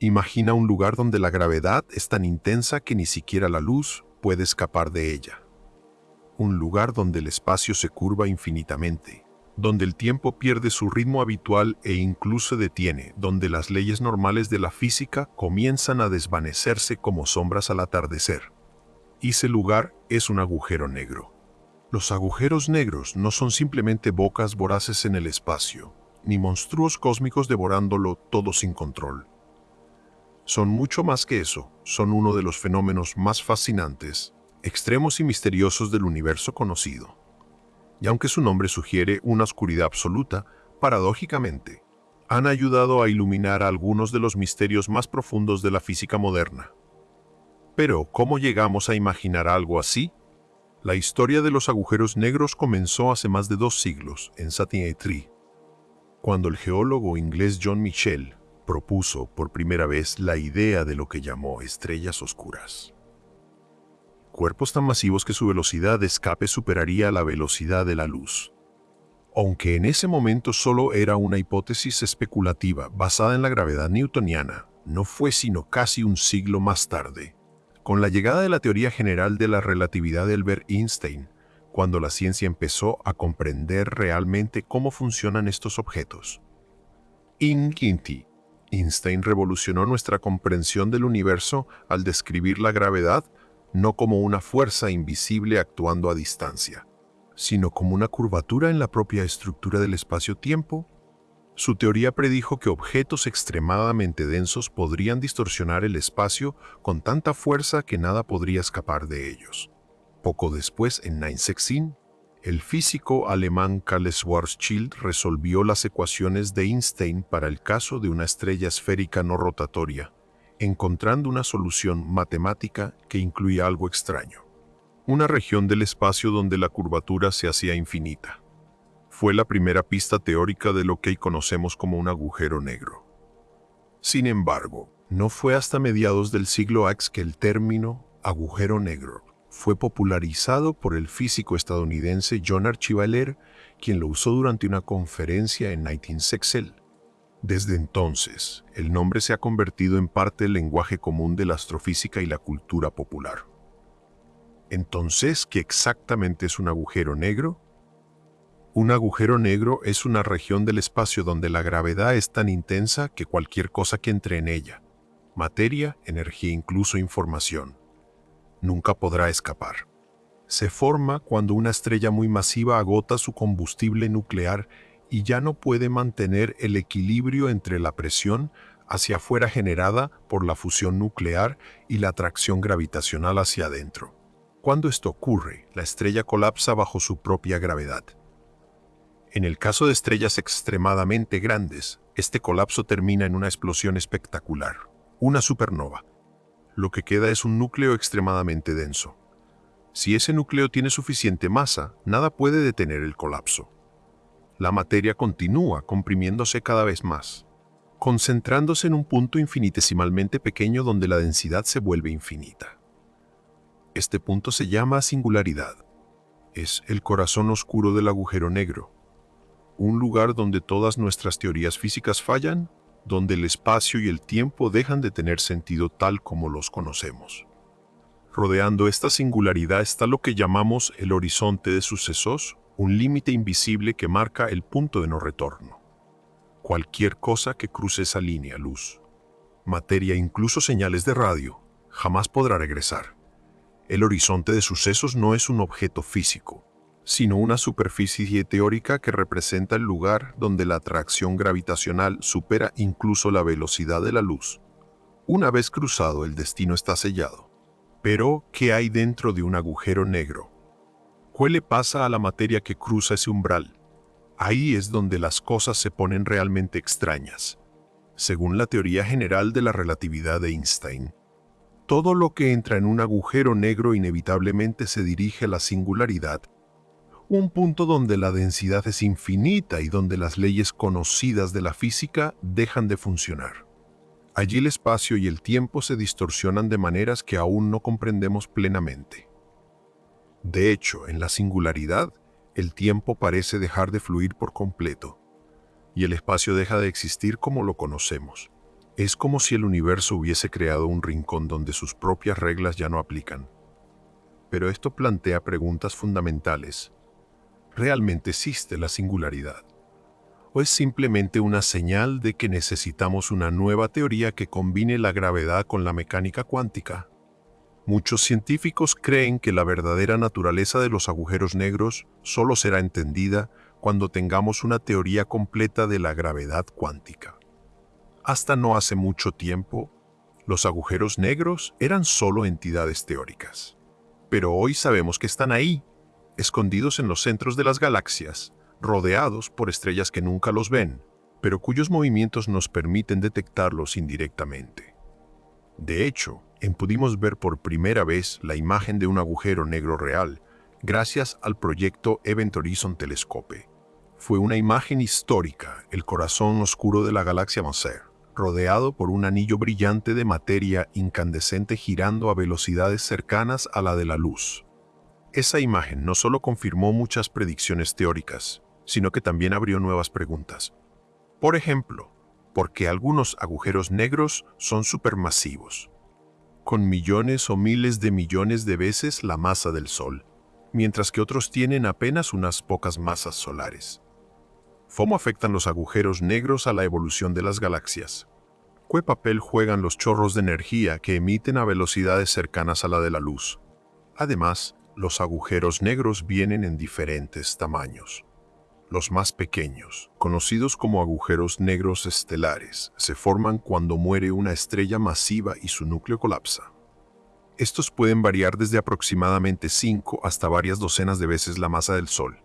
Imagina un lugar donde la gravedad es tan intensa que ni siquiera la luz puede escapar de ella. Un lugar donde el espacio se curva infinitamente, donde el tiempo pierde su ritmo habitual e incluso se detiene, donde las leyes normales de la física comienzan a desvanecerse como sombras al atardecer. Ese lugar es un agujero negro. Los agujeros negros no son simplemente bocas voraces en el espacio, ni monstruos cósmicos devorándolo todo sin control. Son mucho más que eso, son uno de los fenómenos más fascinantes, extremos y misteriosos del universo conocido. Y aunque su nombre sugiere una oscuridad absoluta, paradójicamente, han ayudado a iluminar algunos de los misterios más profundos de la física moderna. Pero, ¿cómo llegamos a imaginar algo así? La historia de los agujeros negros comenzó hace más de 2 siglos, en Saint-Étienne, cuando el geólogo inglés John Michell propuso por primera vez la idea de lo que llamó estrellas oscuras. Cuerpos tan masivos que su velocidad de escape superaría la velocidad de la luz. Aunque en ese momento solo era una hipótesis especulativa basada en la gravedad newtoniana, no fue sino casi un siglo más tarde, con la llegada de la teoría general de la relatividad de Albert Einstein, cuando la ciencia empezó a comprender realmente cómo funcionan estos objetos. Einstein revolucionó nuestra comprensión del universo al describir la gravedad no como una fuerza invisible actuando a distancia, sino como una curvatura en la propia estructura del espacio-tiempo. Su teoría predijo que objetos extremadamente densos podrían distorsionar el espacio con tanta fuerza que nada podría escapar de ellos. Poco después, en 1916, el físico alemán Karl Schwarzschild resolvió las ecuaciones de Einstein para el caso de una estrella esférica no rotatoria, encontrando una solución matemática que incluía algo extraño: una región del espacio donde la curvatura se hacía infinita. Fue la primera pista teórica de lo que hoy conocemos como un agujero negro. Sin embargo, no fue hasta mediados del siglo XX que el término agujero negro fue popularizado por el físico estadounidense John Archibald, quien lo usó durante una conferencia en 1960. Desde entonces, el nombre se ha convertido en parte del lenguaje común de la astrofísica y la cultura popular. Entonces, ¿qué exactamente es un agujero negro? Un agujero negro es una región del espacio donde la gravedad es tan intensa que cualquier cosa que entre en ella, materia, energía, incluso información, nunca podrá escapar. Se forma cuando una estrella muy masiva agota su combustible nuclear y ya no puede mantener el equilibrio entre la presión hacia afuera generada por la fusión nuclear y la atracción gravitacional hacia adentro. Cuando esto ocurre, la estrella colapsa bajo su propia gravedad. En el caso de estrellas extremadamente grandes, este colapso termina en una explosión espectacular, una supernova. Lo que queda es un núcleo extremadamente denso. Si ese núcleo tiene suficiente masa, nada puede detener el colapso. La materia continúa comprimiéndose cada vez más, concentrándose en un punto infinitesimalmente pequeño donde la densidad se vuelve infinita. Este punto se llama singularidad. Es el corazón oscuro del agujero negro, un lugar donde todas nuestras teorías físicas fallan, donde el espacio y el tiempo dejan de tener sentido tal como los conocemos. Rodeando esta singularidad está lo que llamamos el horizonte de sucesos, un límite invisible que marca el punto de no retorno. Cualquier cosa que cruce esa línea, luz, materia, incluso señales de radio, jamás podrá regresar. El horizonte de sucesos no es un objeto físico, sino una superficie teórica que representa el lugar donde la atracción gravitacional supera incluso la velocidad de la luz. Una vez cruzado, el destino está sellado. Pero, ¿qué hay dentro de un agujero negro? ¿Qué le pasa a la materia que cruza ese umbral? Ahí es donde las cosas se ponen realmente extrañas. Según la teoría general de la relatividad de Einstein, todo lo que entra en un agujero negro inevitablemente se dirige a la singularidad, un punto donde la densidad es infinita y donde las leyes conocidas de la física dejan de funcionar. Allí el espacio y el tiempo se distorsionan de maneras que aún no comprendemos plenamente. De hecho, en la singularidad, el tiempo parece dejar de fluir por completo, y el espacio deja de existir como lo conocemos. Es como si el universo hubiese creado un rincón donde sus propias reglas ya no aplican. Pero esto plantea preguntas fundamentales. ¿Realmente existe la singularidad? ¿O es simplemente una señal de que necesitamos una nueva teoría que combine la gravedad con la mecánica cuántica? Muchos científicos creen que la verdadera naturaleza de los agujeros negros solo será entendida cuando tengamos una teoría completa de la gravedad cuántica. Hasta no hace mucho tiempo, los agujeros negros eran solo entidades teóricas. Pero hoy sabemos que están ahí, escondidos en los centros de las galaxias, rodeados por estrellas que nunca los ven, pero cuyos movimientos nos permiten detectarlos indirectamente. De hecho, pudimos ver por primera vez la imagen de un agujero negro real, gracias al proyecto Event Horizon Telescope. Fue una imagen histórica, el corazón oscuro de la galaxia Messier, rodeado por un anillo brillante de materia incandescente girando a velocidades cercanas a la de la luz. Esa imagen no solo confirmó muchas predicciones teóricas, sino que también abrió nuevas preguntas. Por ejemplo, ¿por qué algunos agujeros negros son supermasivos, con millones o miles de millones de veces la masa del Sol, mientras que otros tienen apenas unas pocas masas solares? ¿Cómo afectan los agujeros negros a la evolución de las galaxias? ¿Qué papel juegan los chorros de energía que emiten a velocidades cercanas a la de la luz? Además, los agujeros negros vienen en diferentes tamaños. Los más pequeños, conocidos como agujeros negros estelares, se forman cuando muere una estrella masiva y su núcleo colapsa. Estos pueden variar desde aproximadamente 5 hasta varias docenas de veces la masa del Sol.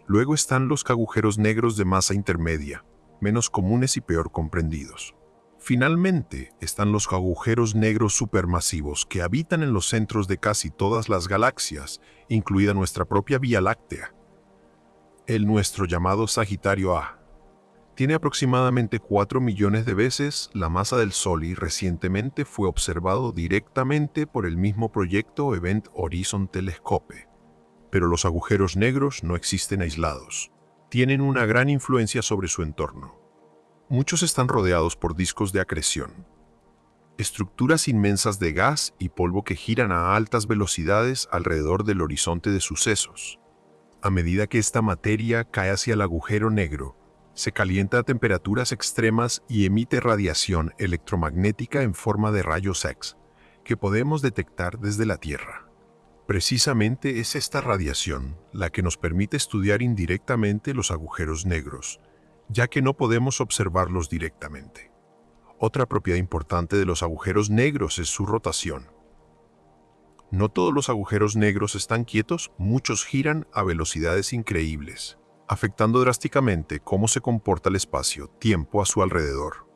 Luego están los agujeros negros de masa intermedia, menos comunes y peor comprendidos. Finalmente, están los agujeros negros supermasivos que habitan en los centros de casi todas las galaxias, incluida nuestra propia Vía Láctea. El nuestro llamado Sagitario A tiene aproximadamente 4 millones de veces la masa del Sol y recientemente fue observado directamente por el mismo proyecto Event Horizon Telescope. Pero los agujeros negros no existen aislados. Tienen una gran influencia sobre su entorno. Muchos están rodeados por discos de acreción, estructuras inmensas de gas y polvo que giran a altas velocidades alrededor del horizonte de sucesos. A medida que esta materia cae hacia el agujero negro, se calienta a temperaturas extremas y emite radiación electromagnética en forma de rayos X, que podemos detectar desde la Tierra. Precisamente es esta radiación la que nos permite estudiar indirectamente los agujeros negros, ya que no podemos observarlos directamente. Otra propiedad importante de los agujeros negros es su rotación. No todos los agujeros negros están quietos, muchos giran a velocidades increíbles, afectando drásticamente cómo se comporta el espacio-tiempo a su alrededor.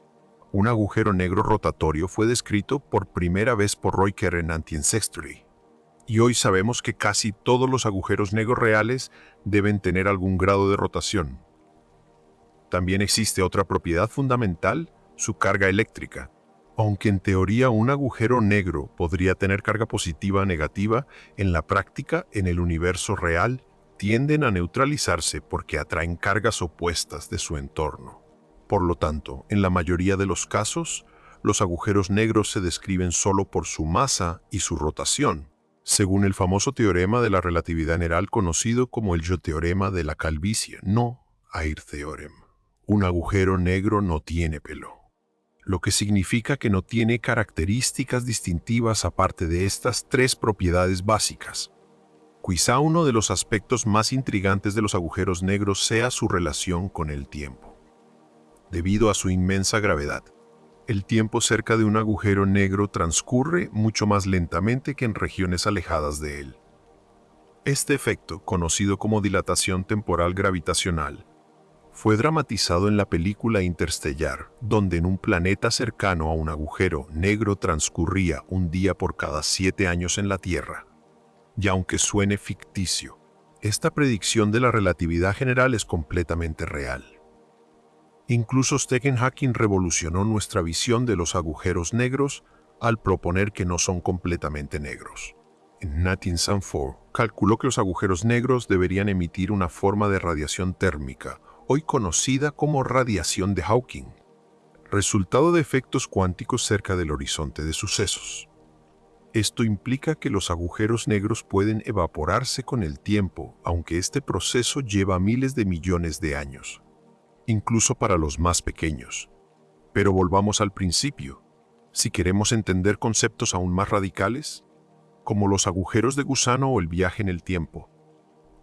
Un agujero negro rotatorio fue descrito por primera vez por Roy Kerr en 1960. Y hoy sabemos que casi todos los agujeros negros reales deben tener algún grado de rotación. También existe otra propiedad fundamental, su carga eléctrica. Aunque en teoría un agujero negro podría tener carga positiva o negativa, en la práctica, en el universo real, tienden a neutralizarse porque atraen cargas opuestas de su entorno. Por lo tanto, en la mayoría de los casos, los agujeros negros se describen solo por su masa y su rotación, según el famoso teorema de la relatividad general conocido como el teorema de la calvicie, no Air Theorem. Un agujero negro no tiene pelo, lo que significa que no tiene características distintivas aparte de estas tres propiedades básicas. Quizá uno de los aspectos más intrigantes de los agujeros negros sea su relación con el tiempo. Debido a su inmensa gravedad, el tiempo cerca de un agujero negro transcurre mucho más lentamente que en regiones alejadas de él. Este efecto, conocido como dilatación temporal gravitacional, fue dramatizado en la película Interstellar, donde en un planeta cercano a un agujero negro transcurría un día por cada 7 años en la Tierra. Y aunque suene ficticio, esta predicción de la relatividad general es completamente real. Incluso Stephen Hawking revolucionó nuestra visión de los agujeros negros al proponer que no son completamente negros. En 1904, calculó que los agujeros negros deberían emitir una forma de radiación térmica, hoy conocida como radiación de Hawking. resultado de efectos cuánticos cerca del horizonte de sucesos. Esto implica que los agujeros negros pueden evaporarse con el tiempo, aunque este proceso lleva miles de millones de años, incluso para los más pequeños. Pero volvamos al principio. Si queremos entender conceptos aún más radicales, como los agujeros de gusano o el viaje en el tiempo,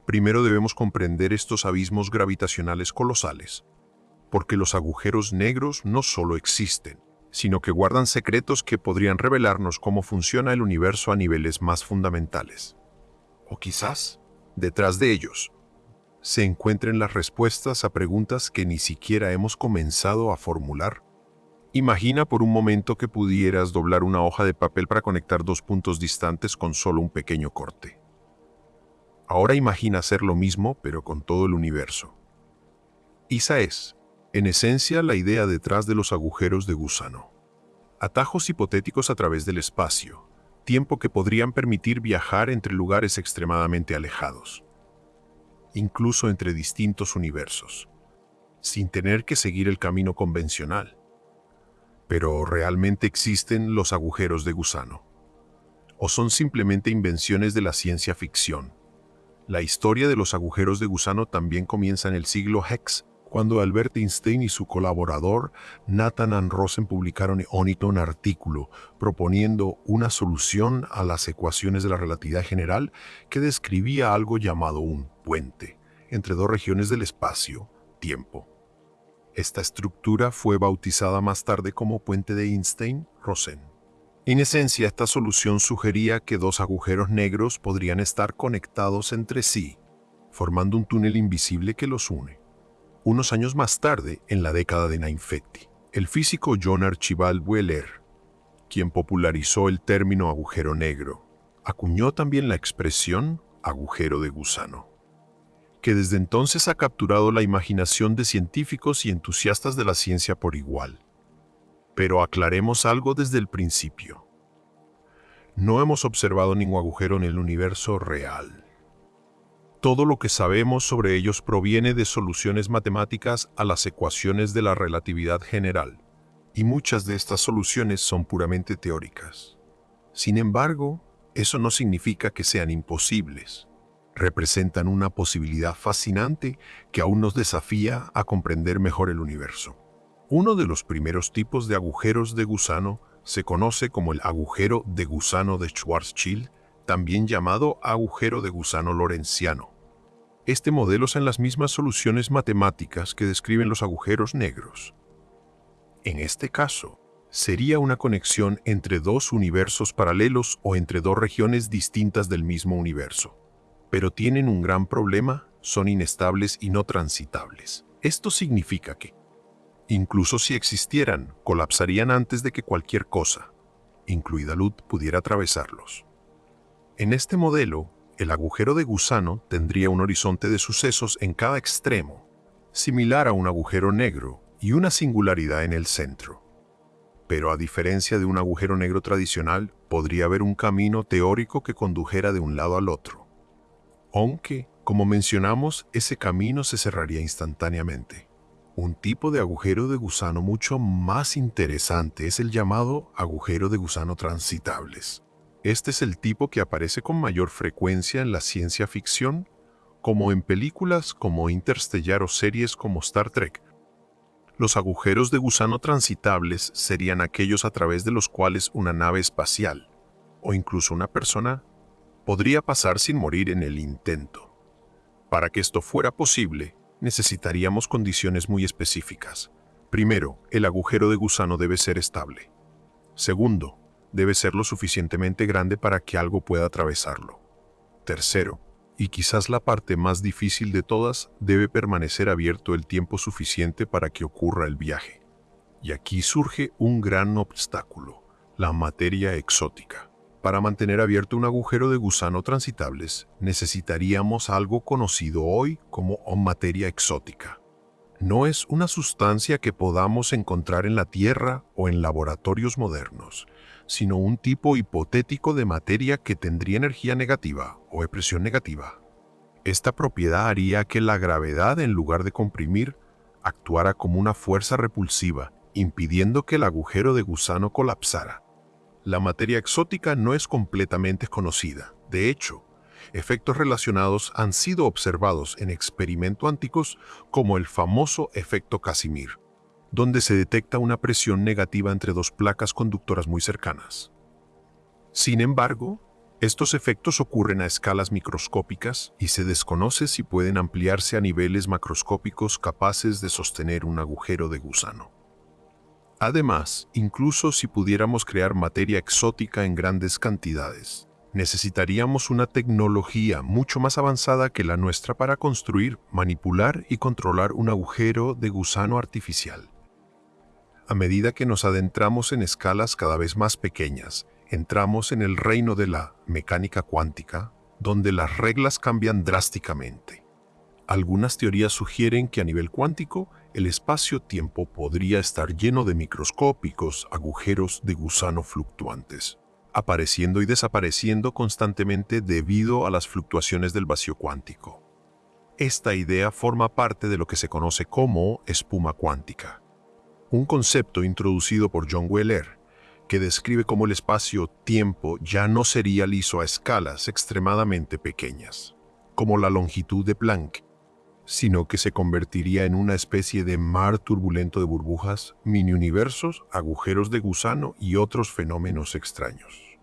primero debemos comprender estos abismos gravitacionales colosales, porque los agujeros negros no solo existen, sino que guardan secretos que podrían revelarnos cómo funciona el universo a niveles más fundamentales. O quizás, detrás de ellos, se encuentren las respuestas a preguntas que ni siquiera hemos comenzado a formular. Imagina por un momento que pudieras doblar una hoja de papel para conectar dos puntos distantes con solo un pequeño corte. Ahora imagina hacer lo mismo, pero con todo el universo. Esa es, en esencia, la idea detrás de los agujeros de gusano. Atajos hipotéticos a través del espacio, tiempo que podrían permitir viajar entre lugares extremadamente alejados, incluso entre distintos universos, sin tener que seguir el camino convencional. Pero ¿realmente existen los agujeros de gusano? ¿O son simplemente invenciones de la ciencia ficción? La historia de los agujeros de gusano también comienza en el siglo X, cuando Albert Einstein y su colaborador Nathan Van Rosen publicaron un artículo proponiendo una solución a las ecuaciones de la relatividad general que describía algo llamado un puente entre dos regiones del espacio-tiempo. Esta estructura fue bautizada más tarde como puente de Einstein-Rosen. En esencia, esta solución sugería que dos agujeros negros podrían estar conectados entre sí, formando un túnel invisible que los une. Unos años más tarde, en la década de 1950, el físico John Archibald Wheeler, quien popularizó el término agujero negro, acuñó también la expresión agujero de gusano, que desde entonces ha capturado la imaginación de científicos y entusiastas de la ciencia por igual. Pero aclaremos algo desde el principio. No hemos observado ningún agujero en el universo real. Todo lo que sabemos sobre ellos proviene de soluciones matemáticas a las ecuaciones de la relatividad general, y muchas de estas soluciones son puramente teóricas. Sin embargo, eso no significa que sean imposibles. Representan una posibilidad fascinante que aún nos desafía a comprender mejor el universo. Uno de los primeros tipos de agujeros de gusano se conoce como el agujero de gusano de Schwarzschild, también llamado agujero de gusano lorentziano. Este modelo es en las mismas soluciones matemáticas que describen los agujeros negros. En este caso, sería una conexión entre dos universos paralelos o entre dos regiones distintas del mismo universo. Pero tienen un gran problema, son inestables y no transitables. Esto significa que, incluso si existieran, colapsarían antes de que cualquier cosa, incluida luz, pudiera atravesarlos. En este modelo, el agujero de gusano tendría un horizonte de sucesos en cada extremo, similar a un agujero negro y una singularidad en el centro. Pero a diferencia de un agujero negro tradicional, podría haber un camino teórico que condujera de un lado al otro. Aunque, como mencionamos, ese camino se cerraría instantáneamente. Un tipo de agujero de gusano mucho más interesante es el llamado agujero de gusano transitables. Este es el tipo que aparece con mayor frecuencia en la ciencia ficción, como en películas como Interstellar o series como Star Trek. Los agujeros de gusano transitables serían aquellos a través de los cuales una nave espacial, o incluso una persona, podría pasar sin morir en el intento. Para que esto fuera posible, necesitaríamos condiciones muy específicas. Primero, el agujero de gusano debe ser estable. Segundo, debe ser lo suficientemente grande para que algo pueda atravesarlo. Tercero, y quizás la parte más difícil de todas, debe permanecer abierto el tiempo suficiente para que ocurra el viaje. Y aquí surge un gran obstáculo, la materia exótica. Para mantener abierto un agujero de gusano transitables, necesitaríamos algo conocido hoy como materia exótica. No es una sustancia que podamos encontrar en la Tierra o en laboratorios modernos, sino un tipo hipotético de materia que tendría energía negativa o presión negativa. Esta propiedad haría que la gravedad, en lugar de comprimir, actuara como una fuerza repulsiva impidiendo que el agujero de gusano colapsara. La materia exótica no es completamente conocida. De hecho, efectos relacionados han sido observados en experimentos cuánticos como el famoso efecto Casimir, donde se detecta una presión negativa entre dos placas conductoras muy cercanas. Sin embargo, estos efectos ocurren a escalas microscópicas y se desconoce si pueden ampliarse a niveles macroscópicos capaces de sostener un agujero de gusano. Además, incluso si pudiéramos crear materia exótica en grandes cantidades, necesitaríamos una tecnología mucho más avanzada que la nuestra para construir, manipular y controlar un agujero de gusano artificial. A medida que nos adentramos en escalas cada vez más pequeñas, entramos en el reino de la mecánica cuántica, donde las reglas cambian drásticamente. Algunas teorías sugieren que a nivel cuántico, el espacio-tiempo podría estar lleno de microscópicos agujeros de gusano fluctuantes, apareciendo y desapareciendo constantemente debido a las fluctuaciones del vacío cuántico. Esta idea forma parte de lo que se conoce como espuma cuántica, un concepto introducido por John Wheeler, que describe cómo el espacio-tiempo ya no sería liso a escalas extremadamente pequeñas, como la longitud de Planck, sino que se convertiría en una especie de mar turbulento de burbujas, mini-universos, agujeros de gusano y otros fenómenos extraños.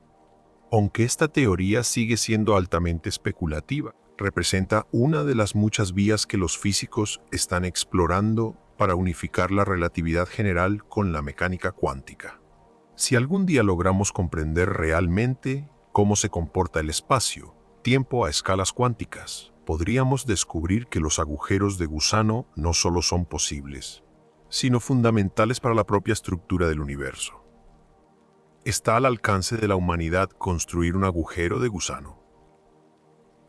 Aunque esta teoría sigue siendo altamente especulativa, representa una de las muchas vías que los físicos están explorando para unificar la relatividad general con la mecánica cuántica. Si algún día logramos comprender realmente cómo se comporta el espacio, tiempo a escalas cuánticas, podríamos descubrir que los agujeros de gusano no solo son posibles, sino fundamentales para la propia estructura del universo. ¿Está al alcance de la humanidad construir un agujero de gusano?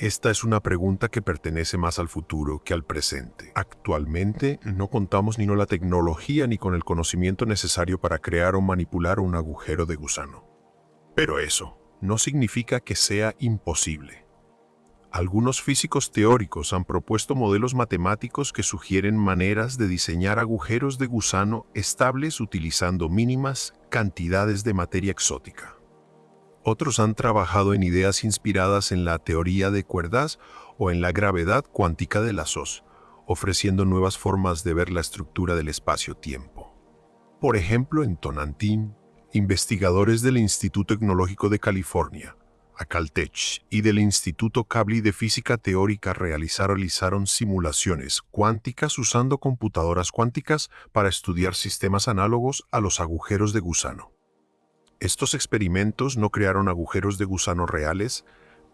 Esta es una pregunta que pertenece más al futuro que al presente. Actualmente no contamos ni con la tecnología ni con el conocimiento necesario para crear o manipular un agujero de gusano. Pero eso no significa que sea imposible. Algunos físicos teóricos han propuesto modelos matemáticos que sugieren maneras de diseñar agujeros de gusano estables utilizando mínimas cantidades de materia exótica. Otros han trabajado en ideas inspiradas en la teoría de cuerdas o en la gravedad cuántica de lazos, ofreciendo nuevas formas de ver la estructura del espacio-tiempo. Por ejemplo, en Tonantín, investigadores del Instituto Tecnológico de California, Caltech, y del Instituto Kavli de Física Teórica realizaron simulaciones cuánticas usando computadoras cuánticas para estudiar sistemas análogos a los agujeros de gusano. Estos experimentos no crearon agujeros de gusano reales,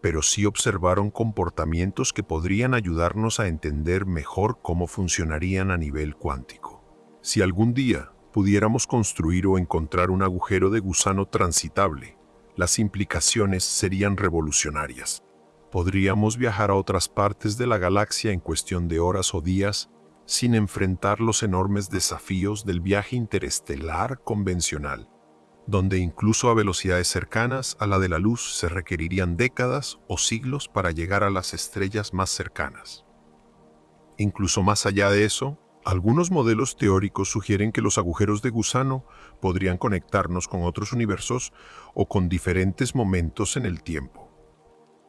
pero sí observaron comportamientos que podrían ayudarnos a entender mejor cómo funcionarían a nivel cuántico. Si algún día pudiéramos construir o encontrar un agujero de gusano transitable, las implicaciones serían revolucionarias. Podríamos viajar a otras partes de la galaxia en cuestión de horas o días sin enfrentar los enormes desafíos del viaje interestelar convencional, donde incluso a velocidades cercanas a la de la luz se requerirían décadas o siglos para llegar a las estrellas más cercanas. Incluso más allá de eso, algunos modelos teóricos sugieren que los agujeros de gusano podrían conectarnos con otros universos o con diferentes momentos en el tiempo.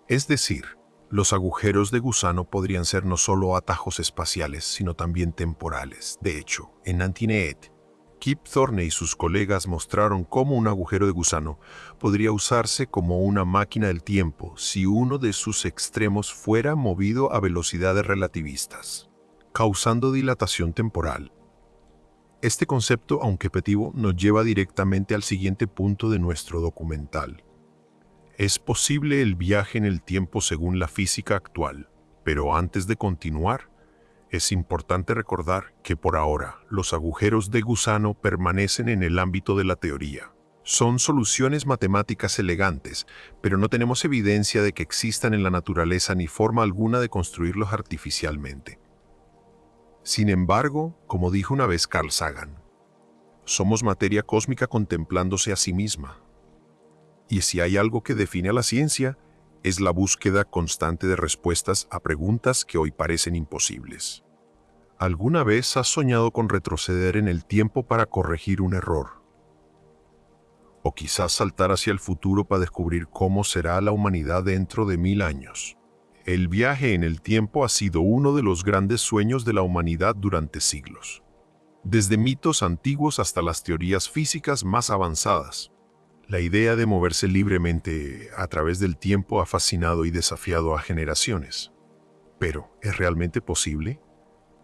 Es decir, los agujeros de gusano podrían ser no solo atajos espaciales, sino también temporales. De hecho, en Antineet, Kip Thorne y sus colegas mostraron cómo un agujero de gusano podría usarse como una máquina del tiempo si uno de sus extremos fuera movido a velocidades relativistas, causando dilatación temporal. Este concepto, aunque objetivo, nos lleva directamente al siguiente punto de nuestro documental. Es posible el viaje en el tiempo según la física actual, pero antes de continuar, es importante recordar que por ahora los agujeros de gusano permanecen en el ámbito de la teoría. Son soluciones matemáticas elegantes, pero no tenemos evidencia de que existan en la naturaleza ni forma alguna de construirlos artificialmente. Sin embargo, como dijo una vez Carl Sagan, somos materia cósmica contemplándose a sí misma. Y si hay algo que define a la ciencia, es la búsqueda constante de respuestas a preguntas que hoy parecen imposibles. ¿Alguna vez has soñado con retroceder en el tiempo para corregir un error? O quizás saltar hacia el futuro para descubrir cómo será la humanidad dentro de 1000 años. El viaje en el tiempo ha sido uno de los grandes sueños de la humanidad durante siglos. Desde mitos antiguos hasta las teorías físicas más avanzadas. La idea de moverse libremente a través del tiempo ha fascinado y desafiado a generaciones. Pero, ¿es realmente posible?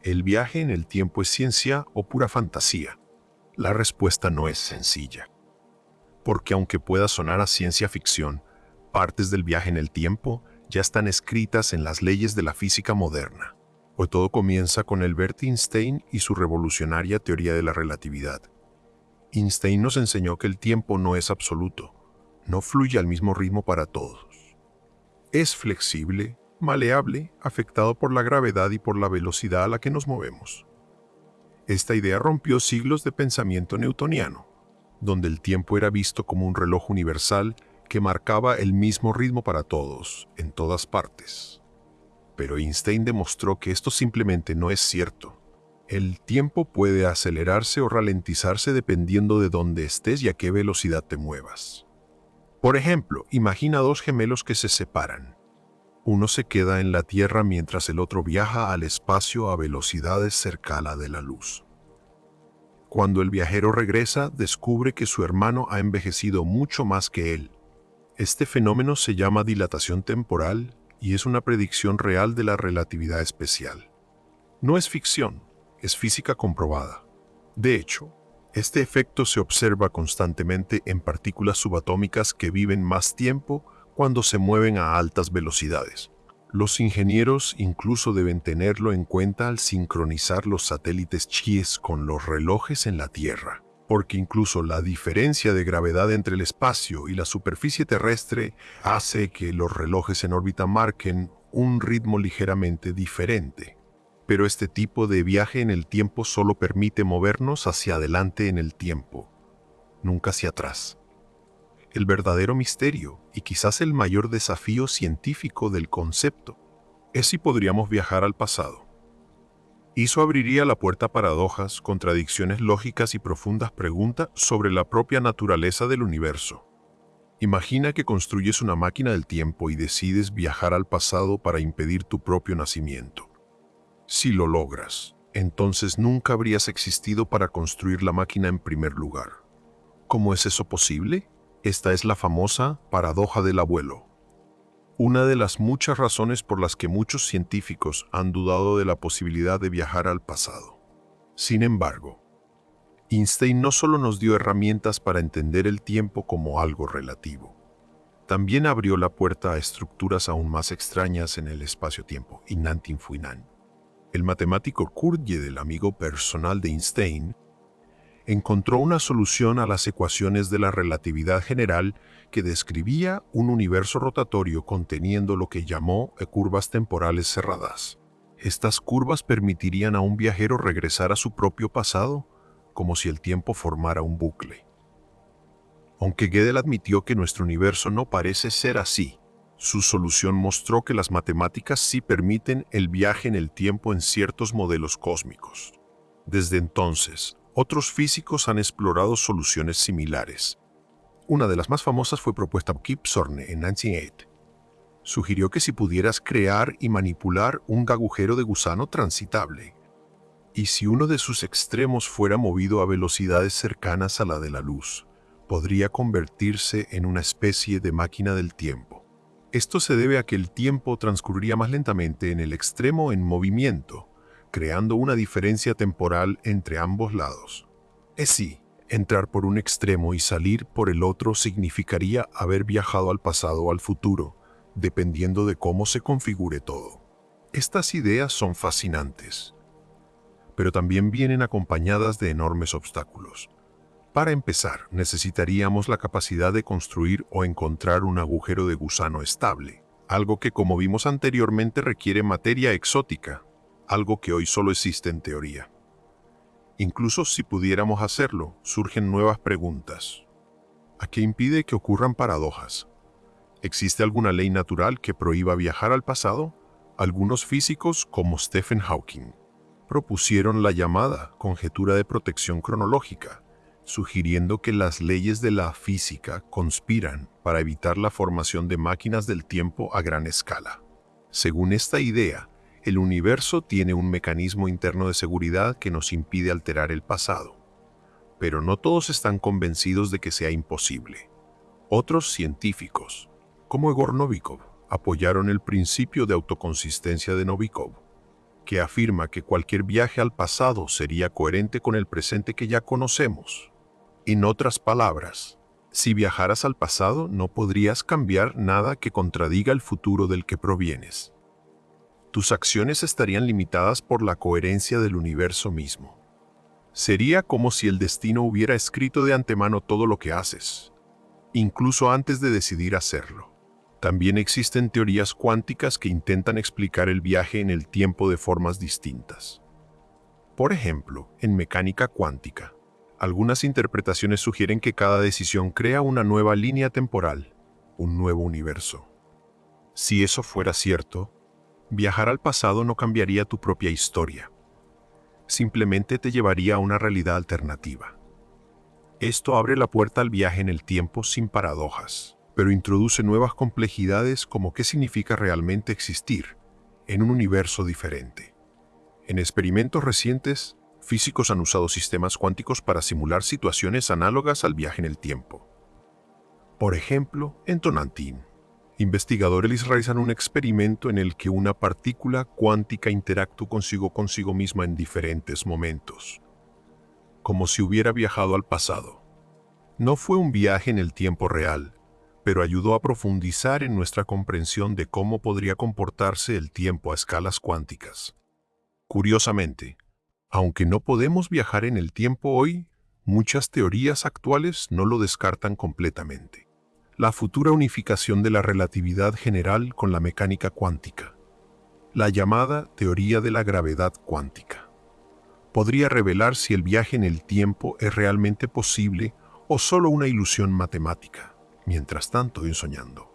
¿El viaje en el tiempo es ciencia o pura fantasía? La respuesta no es sencilla. Porque aunque pueda sonar a ciencia ficción, partes del viaje en el tiempo ya están escritas en las leyes de la física moderna. Hoy todo comienza con Albert Einstein y su revolucionaria teoría de la relatividad. Einstein nos enseñó que el tiempo no es absoluto, no fluye al mismo ritmo para todos. Es flexible, maleable, afectado por la gravedad y por la velocidad a la que nos movemos. Esta idea rompió siglos de pensamiento newtoniano, donde el tiempo era visto como un reloj universal que marcaba el mismo ritmo para todos, en todas partes. Pero Einstein demostró que esto simplemente no es cierto. El tiempo puede acelerarse o ralentizarse dependiendo de dónde estés y a qué velocidad te muevas. Por ejemplo, imagina dos gemelos que se separan. Uno se queda en la Tierra mientras el otro viaja al espacio a velocidades cerca a la de la luz. Cuando el viajero regresa, descubre que su hermano ha envejecido mucho más que él. Este fenómeno se llama dilatación temporal y es una predicción real de la relatividad especial. No es ficción, es física comprobada. De hecho, este efecto se observa constantemente en partículas subatómicas que viven más tiempo cuando se mueven a altas velocidades. Los ingenieros incluso deben tenerlo en cuenta al sincronizar los satélites CHIES con los relojes en la Tierra, porque incluso la diferencia de gravedad entre el espacio y la superficie terrestre hace que los relojes en órbita marquen un ritmo ligeramente diferente. Pero este tipo de viaje en el tiempo solo permite movernos hacia adelante en el tiempo, nunca hacia atrás. El verdadero misterio, y quizás el mayor desafío científico del concepto, es si podríamos viajar al pasado. Eso abriría la puerta a paradojas, contradicciones lógicas y profundas preguntas sobre la propia naturaleza del universo. Imagina que construyes una máquina del tiempo y decides viajar al pasado para impedir tu propio nacimiento. Si lo logras, entonces nunca habrías existido para construir la máquina en primer lugar. ¿Cómo es eso posible? Esta es la famosa paradoja del abuelo. Una de las muchas razones por las que muchos científicos han dudado de la posibilidad de viajar al pasado. Sin embargo, Einstein no solo nos dio herramientas para entender el tiempo como algo relativo, también abrió la puerta a estructuras aún más extrañas en el espacio-tiempo, Inantinfuinan. El matemático Kurt Gödel, amigo personal de Einstein, encontró una solución a las ecuaciones de la relatividad general que describía un universo rotatorio conteniendo lo que llamó curvas temporales cerradas. Estas curvas permitirían a un viajero regresar a su propio pasado, como si el tiempo formara un bucle. Aunque Gödel admitió que nuestro universo no parece ser así, su solución mostró que las matemáticas sí permiten el viaje en el tiempo en ciertos modelos cósmicos. Desde entonces, otros físicos han explorado soluciones similares. Una de las más famosas fue propuesta por Kip Thorne en 1908. Sugirió que si pudieras crear y manipular un agujero de gusano transitable, y si uno de sus extremos fuera movido a velocidades cercanas a la de la luz, podría convertirse en una especie de máquina del tiempo. Esto se debe a que el tiempo transcurriría más lentamente en el extremo en movimiento, creando una diferencia temporal entre ambos lados. Es decir, entrar por un extremo y salir por el otro significaría haber viajado al pasado o al futuro, dependiendo de cómo se configure todo. Estas ideas son fascinantes, pero también vienen acompañadas de enormes obstáculos. Para empezar, necesitaríamos la capacidad de construir o encontrar un agujero de gusano estable, algo que, como vimos anteriormente, requiere materia exótica, algo que hoy solo existe en teoría. Incluso si pudiéramos hacerlo, surgen nuevas preguntas. ¿A qué impide que ocurran paradojas? ¿Existe alguna ley natural que prohíba viajar al pasado? Algunos físicos, como Stephen Hawking, propusieron la llamada conjetura de protección cronológica, sugiriendo que las leyes de la física conspiran para evitar la formación de máquinas del tiempo a gran escala. Según esta idea, el universo tiene un mecanismo interno de seguridad que nos impide alterar el pasado. Pero no todos están convencidos de que sea imposible. Otros científicos, como Egor Novikov, apoyaron el principio de autoconsistencia de Novikov, que afirma que cualquier viaje al pasado sería coherente con el presente que ya conocemos. En otras palabras, si viajaras al pasado no podrías cambiar nada que contradiga el futuro del que provienes. Tus acciones estarían limitadas por la coherencia del universo mismo. Sería como si el destino hubiera escrito de antemano todo lo que haces, incluso antes de decidir hacerlo. También existen teorías cuánticas que intentan explicar el viaje en el tiempo de formas distintas. Por ejemplo, en mecánica cuántica, algunas interpretaciones sugieren que cada decisión crea una nueva línea temporal, un nuevo universo. Si eso fuera cierto, viajar al pasado no cambiaría tu propia historia. Simplemente te llevaría a una realidad alternativa. Esto abre la puerta al viaje en el tiempo sin paradojas, pero introduce nuevas complejidades como qué significa realmente existir en un universo diferente. En experimentos recientes, físicos han usado sistemas cuánticos para simular situaciones análogas al viaje en el tiempo. Por ejemplo, en Tonantín, investigadores realizan un experimento en el que una partícula cuántica interactúa consigo misma en diferentes momentos, como si hubiera viajado al pasado. No fue un viaje en el tiempo real, pero ayudó a profundizar en nuestra comprensión de cómo podría comportarse el tiempo a escalas cuánticas. Curiosamente, aunque no podemos viajar en el tiempo hoy, muchas teorías actuales no lo descartan completamente. La futura unificación de la relatividad general con la mecánica cuántica, la llamada teoría de la gravedad cuántica, podría revelar si el viaje en el tiempo es realmente posible o solo una ilusión matemática. Mientras tanto, soñando.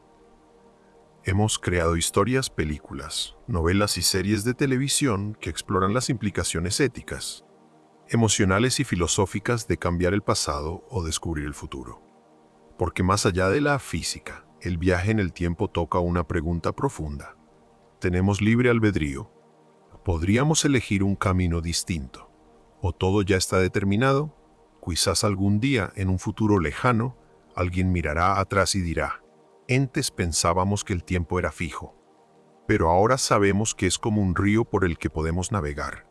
Hemos creado historias, películas, novelas y series de televisión que exploran las implicaciones éticas, emocionales y filosóficas de cambiar el pasado o descubrir el futuro. Porque más allá de la física, el viaje en el tiempo toca una pregunta profunda. ¿Tenemos libre albedrío? ¿Podríamos elegir un camino distinto? ¿O todo ya está determinado? Quizás algún día, en un futuro lejano, alguien mirará atrás y dirá, antes pensábamos que el tiempo era fijo, pero ahora sabemos que es como un río por el que podemos navegar.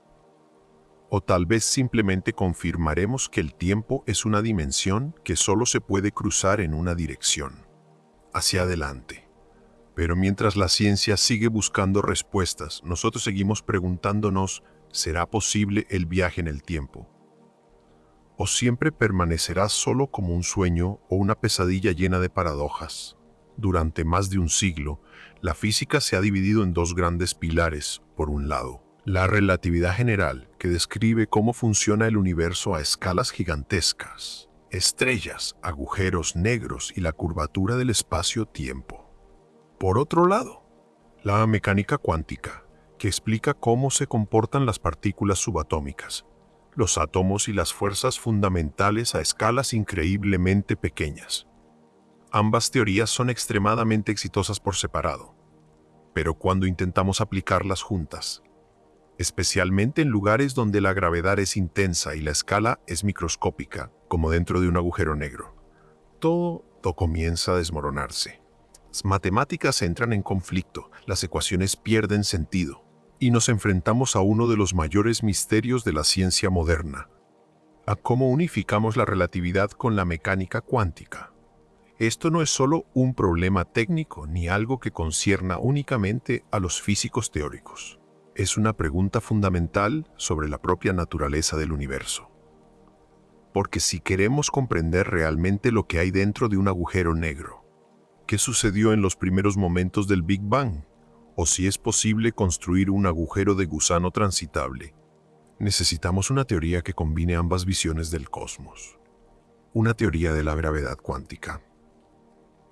O tal vez simplemente confirmaremos que el tiempo es una dimensión que solo se puede cruzar en una dirección, hacia adelante. Pero mientras la ciencia sigue buscando respuestas, nosotros seguimos preguntándonos, ¿será posible el viaje en el tiempo? ¿O siempre permanecerá solo como un sueño o una pesadilla llena de paradojas? Durante más de un siglo, la física se ha dividido en dos grandes pilares. Por un lado, la relatividad general, que describe cómo funciona el universo a escalas gigantescas, estrellas, agujeros negros y la curvatura del espacio-tiempo. Por otro lado, la mecánica cuántica, que explica cómo se comportan las partículas subatómicas, los átomos y las fuerzas fundamentales a escalas increíblemente pequeñas. Ambas teorías son extremadamente exitosas por separado, pero cuando intentamos aplicarlas juntas, especialmente en lugares donde la gravedad es intensa y la escala es microscópica, como dentro de un agujero negro, todo comienza a desmoronarse. Las matemáticas entran en conflicto, las ecuaciones pierden sentido, y nos enfrentamos a uno de los mayores misterios de la ciencia moderna, a cómo unificamos la relatividad con la mecánica cuántica. Esto no es solo un problema técnico ni algo que concierna únicamente a los físicos teóricos. Es una pregunta fundamental sobre la propia naturaleza del universo. Porque si queremos comprender realmente lo que hay dentro de un agujero negro, ¿qué sucedió en los primeros momentos del Big Bang? O si es posible construir un agujero de gusano transitable, necesitamos una teoría que combine ambas visiones del cosmos. Una teoría de la gravedad cuántica.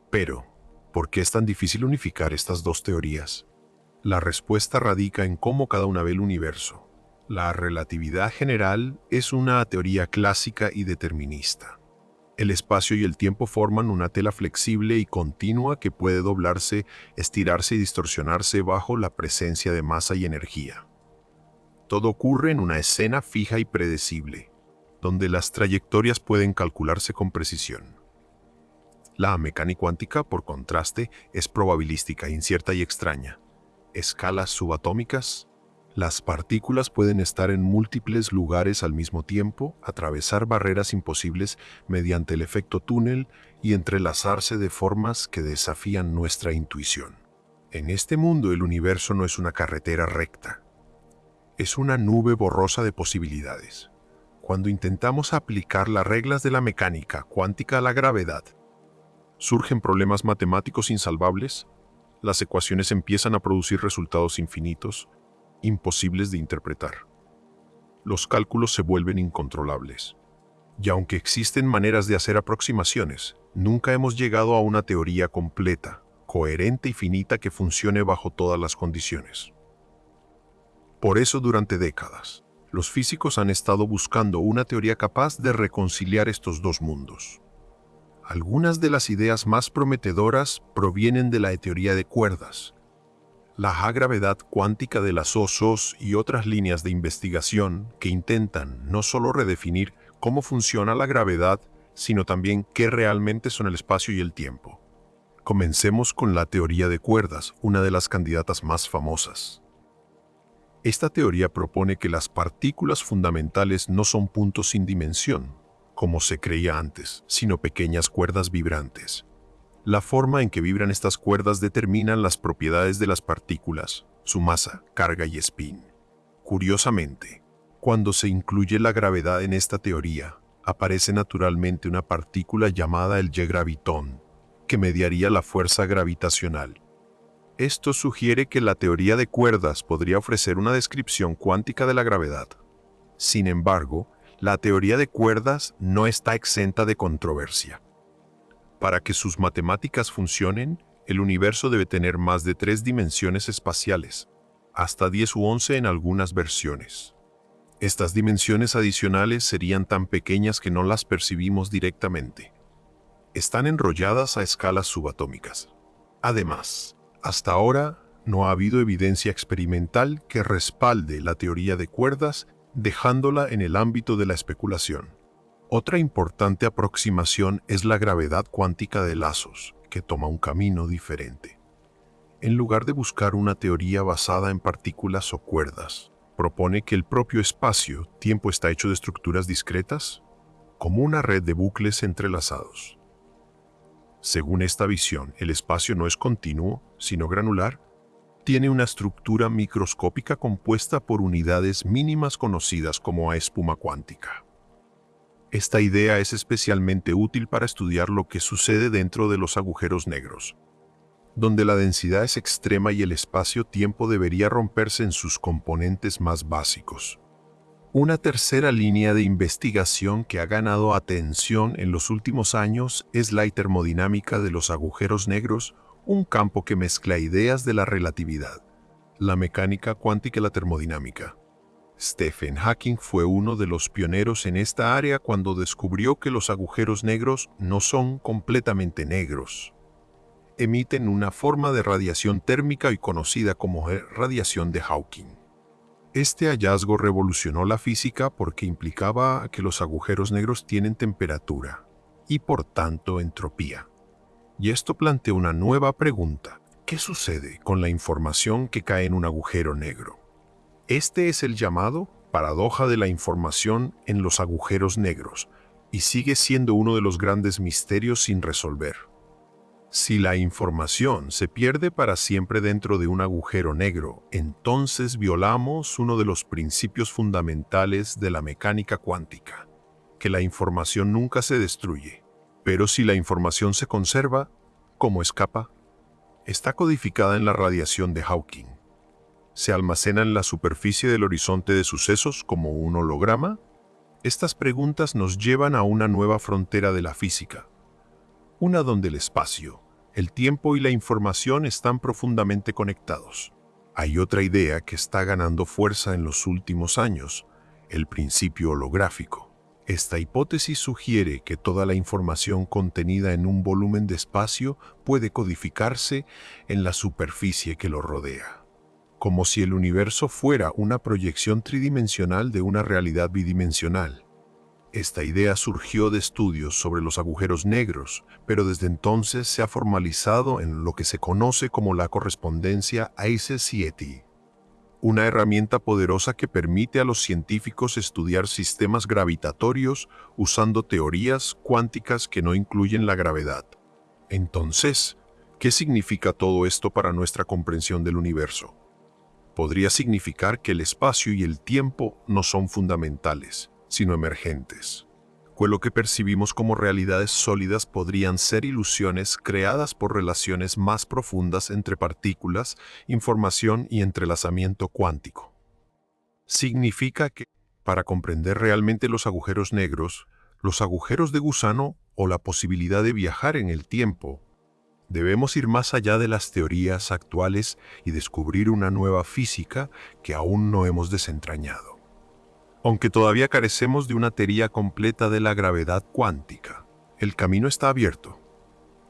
Pero, ¿por qué es tan difícil unificar estas dos teorías? La respuesta radica en cómo cada una ve el universo. La relatividad general es una teoría clásica y determinista. El espacio y el tiempo forman una tela flexible y continua que puede doblarse, estirarse y distorsionarse bajo la presencia de masa y energía. Todo ocurre en una escena fija y predecible, donde las trayectorias pueden calcularse con precisión. La mecánica cuántica, por contraste, es probabilística, incierta y extraña. Escalas subatómicas. Las partículas pueden estar en múltiples lugares al mismo tiempo, atravesar barreras imposibles mediante el efecto túnel y entrelazarse de formas que desafían nuestra intuición. En este mundo, el universo no es una carretera recta. Es una nube borrosa de posibilidades. Cuando intentamos aplicar las reglas de la mecánica cuántica a la gravedad, surgen problemas matemáticos insalvables. Las ecuaciones empiezan a producir resultados infinitos, imposibles de interpretar. Los cálculos se vuelven incontrolables. Y aunque existen maneras de hacer aproximaciones, nunca hemos llegado a una teoría completa, coherente y finita que funcione bajo todas las condiciones. Por eso, durante décadas, los físicos han estado buscando una teoría capaz de reconciliar estos dos mundos. Algunas de las ideas más prometedoras provienen de la teoría de cuerdas, la gravedad cuántica de las OSOs y otras líneas de investigación que intentan no solo redefinir cómo funciona la gravedad, sino también qué realmente son el espacio y el tiempo. Comencemos con la teoría de cuerdas, una de las candidatas más famosas. Esta teoría propone que las partículas fundamentales no son puntos sin dimensión, como se creía antes, sino pequeñas cuerdas vibrantes. La forma en que vibran estas cuerdas determina las propiedades de las partículas, su masa, carga y spin. Curiosamente, cuando se incluye la gravedad en esta teoría, aparece naturalmente una partícula llamada el G-gravitón, que mediaría la fuerza gravitacional. Esto sugiere que la teoría de cuerdas podría ofrecer una descripción cuántica de la gravedad. Sin embargo, la teoría de cuerdas no está exenta de controversia. Para que sus matemáticas funcionen, el universo debe tener más de 3 dimensiones espaciales, hasta 10 u 11 en algunas versiones. Estas dimensiones adicionales serían tan pequeñas que no las percibimos directamente. Están enrolladas a escalas subatómicas. Además, hasta ahora no ha habido evidencia experimental que respalde la teoría de cuerdas, dejándola en el ámbito de la especulación. Otra importante aproximación es la gravedad cuántica de lazos, que toma un camino diferente. En lugar de buscar una teoría basada en partículas o cuerdas, propone que el propio espacio-tiempo está hecho de estructuras discretas, como una red de bucles entrelazados. Según esta visión, el espacio no es continuo, sino granular. Tiene una estructura microscópica compuesta por unidades mínimas conocidas como espuma cuántica. Esta idea es especialmente útil para estudiar lo que sucede dentro de los agujeros negros, donde la densidad es extrema y el espacio-tiempo debería romperse en sus componentes más básicos. Una tercera línea de investigación que ha ganado atención en los últimos años es la termodinámica de los agujeros negros, un campo que mezcla ideas de la relatividad, la mecánica cuántica y la termodinámica. Stephen Hawking fue uno de los pioneros en esta área cuando descubrió que los agujeros negros no son completamente negros. Emiten una forma de radiación térmica y conocida como radiación de Hawking. Este hallazgo revolucionó la física porque implicaba que los agujeros negros tienen temperatura y por tanto entropía. Y esto plantea una nueva pregunta: ¿qué sucede con la información que cae en un agujero negro? Este es el llamado paradoja de la información en los agujeros negros y sigue siendo uno de los grandes misterios sin resolver. Si la información se pierde para siempre dentro de un agujero negro, entonces violamos uno de los principios fundamentales de la mecánica cuántica, que la información nunca se destruye. Pero si la información se conserva, ¿cómo escapa? Está codificada en la radiación de Hawking. ¿Se almacena en la superficie del horizonte de sucesos como un holograma? Estas preguntas nos llevan a una nueva frontera de la física, una donde el espacio, el tiempo y la información están profundamente conectados. Hay otra idea que está ganando fuerza en los últimos años, el principio holográfico. Esta hipótesis sugiere que toda la información contenida en un volumen de espacio puede codificarse en la superficie que lo rodea, como si el universo fuera una proyección tridimensional de una realidad bidimensional. Esta idea surgió de estudios sobre los agujeros negros, pero desde entonces se ha formalizado en lo que se conoce como la correspondencia ACE-CETI, una herramienta poderosa que permite a los científicos estudiar sistemas gravitatorios usando teorías cuánticas que no incluyen la gravedad. Entonces, ¿qué significa todo esto para nuestra comprensión del universo? Podría significar que el espacio y el tiempo no son fundamentales, sino emergentes. Que lo que percibimos como realidades sólidas podrían ser ilusiones creadas por relaciones más profundas entre partículas, información y entrelazamiento cuántico. Significa que, para comprender realmente los agujeros negros, los agujeros de gusano o la posibilidad de viajar en el tiempo, debemos ir más allá de las teorías actuales y descubrir una nueva física que aún no hemos desentrañado. Aunque todavía carecemos de una teoría completa de la gravedad cuántica, el camino está abierto.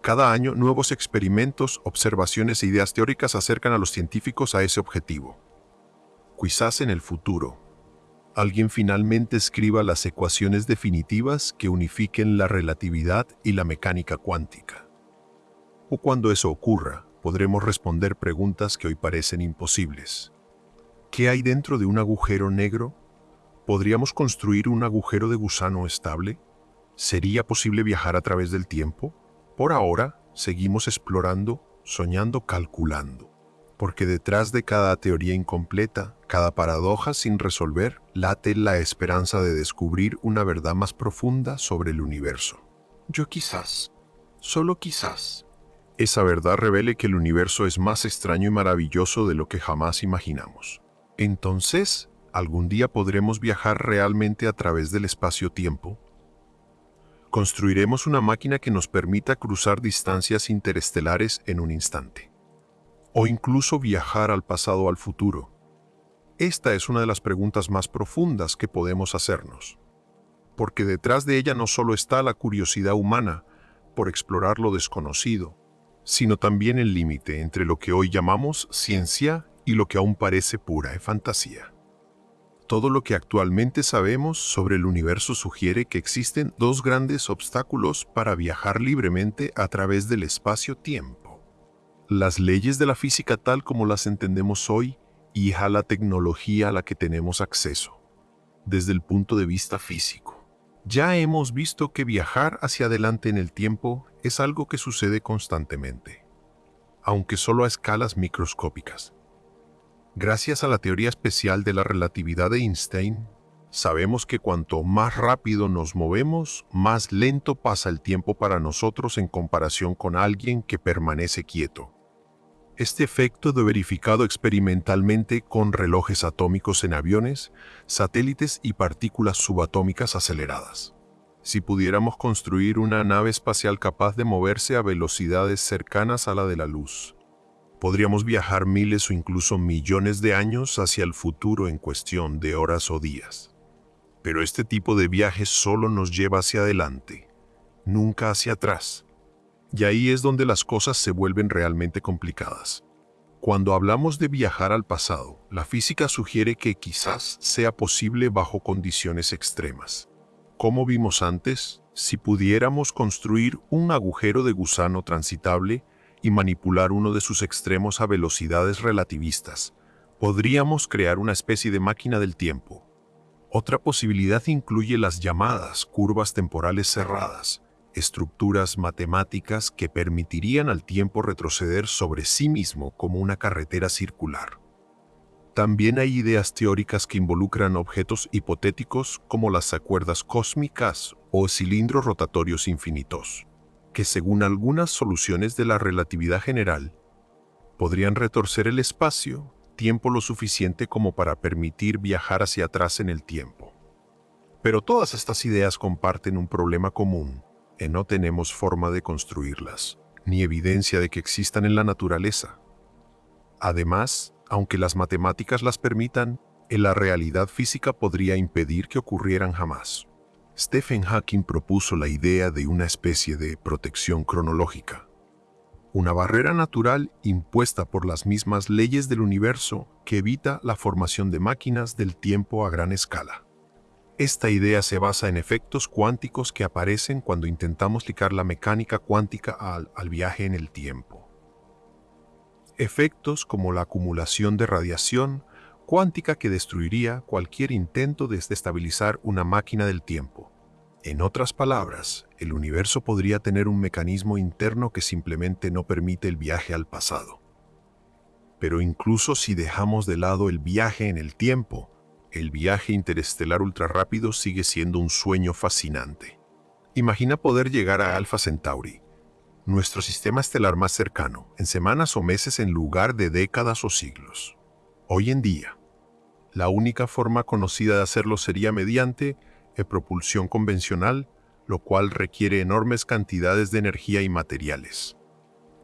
Cada año, nuevos experimentos, observaciones e ideas teóricas acercan a los científicos a ese objetivo. Quizás en el futuro, alguien finalmente escriba las ecuaciones definitivas que unifiquen la relatividad y la mecánica cuántica. O cuando eso ocurra, podremos responder preguntas que hoy parecen imposibles. ¿Qué hay dentro de un agujero negro? ¿Podríamos construir un agujero de gusano estable? ¿Sería posible viajar a través del tiempo? Por ahora, seguimos explorando, soñando, calculando. Porque detrás de cada teoría incompleta, cada paradoja sin resolver, late la esperanza de descubrir una verdad más profunda sobre el universo. Yo quizás, solo quizás, esa verdad revele que el universo es más extraño y maravilloso de lo que jamás imaginamos. Entonces, ¿algún día podremos viajar realmente a través del espacio-tiempo? Construiremos una máquina que nos permita cruzar distancias interestelares en un instante. O incluso viajar al pasado o al futuro. Esta es una de las preguntas más profundas que podemos hacernos. Porque detrás de ella no solo está la curiosidad humana por explorar lo desconocido, sino también el límite entre lo que hoy llamamos ciencia y lo que aún parece pura fantasía. Todo lo que actualmente sabemos sobre el universo sugiere que existen dos grandes obstáculos para viajar libremente a través del espacio-tiempo. Las leyes de la física tal como las entendemos hoy y a la tecnología a la que tenemos acceso. Desde el punto de vista físico, ya hemos visto que viajar hacia adelante en el tiempo es algo que sucede constantemente, aunque solo a escalas microscópicas. Gracias a la teoría especial de la relatividad de Einstein, sabemos que cuanto más rápido nos movemos, más lento pasa el tiempo para nosotros en comparación con alguien que permanece quieto. Este efecto es verificado experimentalmente con relojes atómicos en aviones, satélites y partículas subatómicas aceleradas. Si pudiéramos construir una nave espacial capaz de moverse a velocidades cercanas a la de la luz, podríamos viajar miles o incluso millones de años hacia el futuro en cuestión de horas o días. Pero este tipo de viaje solo nos lleva hacia adelante, nunca hacia atrás. Y ahí es donde las cosas se vuelven realmente complicadas. Cuando hablamos de viajar al pasado, la física sugiere que quizás sea posible bajo condiciones extremas. Como vimos antes, si pudiéramos construir un agujero de gusano transitable y manipular uno de sus extremos a velocidades relativistas, podríamos crear una especie de máquina del tiempo. Otra posibilidad incluye las llamadas curvas temporales cerradas, estructuras matemáticas que permitirían al tiempo retroceder sobre sí mismo como una carretera circular. También hay ideas teóricas que involucran objetos hipotéticos como las cuerdas cósmicas o cilindros rotatorios infinitos, que según algunas soluciones de la relatividad general, podrían retorcer el espacio-tiempo lo suficiente como para permitir viajar hacia atrás en el tiempo. Pero todas estas ideas comparten un problema común, que no tenemos forma de construirlas, ni evidencia de que existan en la naturaleza. Además, Aunque las matemáticas las permitan, en la realidad física podría impedir que ocurrieran jamás. Stephen Hawking propuso la idea de una especie de protección cronológica, una barrera natural impuesta por las mismas leyes del universo que evita la formación de máquinas del tiempo a gran escala. Esta idea se basa en efectos cuánticos que aparecen cuando intentamos ligar la mecánica cuántica al viaje en el tiempo. Efectos como la acumulación de radiación cuántica que destruiría cualquier intento de desestabilizar una máquina del tiempo. En otras palabras, el universo podría tener un mecanismo interno que simplemente no permite el viaje al pasado. Pero incluso si dejamos de lado el viaje en el tiempo, el viaje interestelar ultrarrápido sigue siendo un sueño fascinante. Imagina poder llegar a Alpha Centauri, nuestro sistema estelar más cercano, en semanas o meses en lugar de décadas o siglos. Hoy en día, la única forma conocida de hacerlo sería mediante propulsión convencional, lo cual requiere enormes cantidades de energía y materiales.